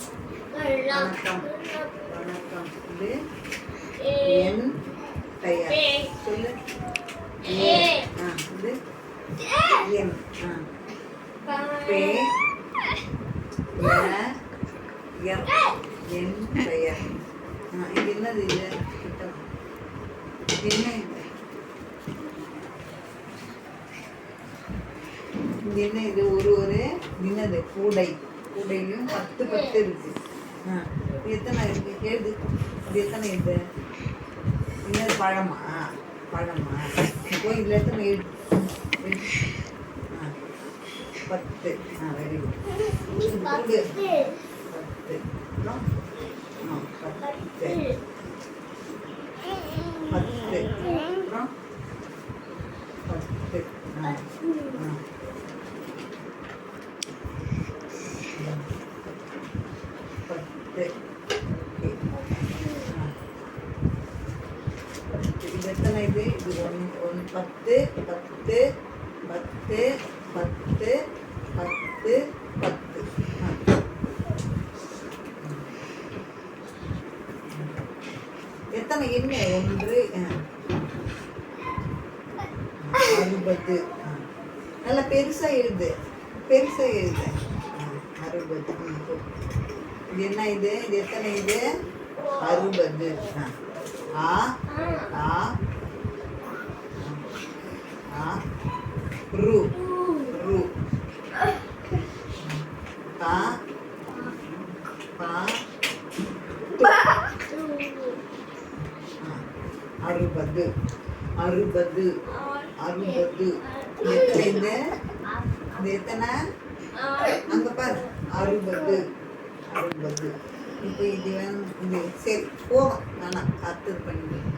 வணக்கம் வணக்கம். இது என் பெயர் சொல்லு. இது என் பே என் பெயர். இது என்னது? இது என்ன? இது என்ன? இது ஒரு என்னது? கூடை. கூடையிலும் 10 10 இருக்கு. இது எத்தனை இருக்கு? எழுது. இது எத்தனை? இது என்னது? பழமா? பழமா? இப்போ இதில் எத்தனை? 10. Very good. 10 அப்புறம் 10 அப்புறம் 10. இது எத்தனை? இது 10 10 10 10 10 10. எத்தனை என்ன? 60. நல்லா பெருசா எழுது. பெருசா எழுது. 60. இது என்ன? இது எத்தனை? இது 60. ஆ ஆ ஆ ரு ரு கா பா 60 60 60. எத்தனை? இது எத்தனை? அங்க பாரு. 60 60. இப்போ இது சரி போகும். வேணாம், அடுத்தது பண்ணிடுவேன்.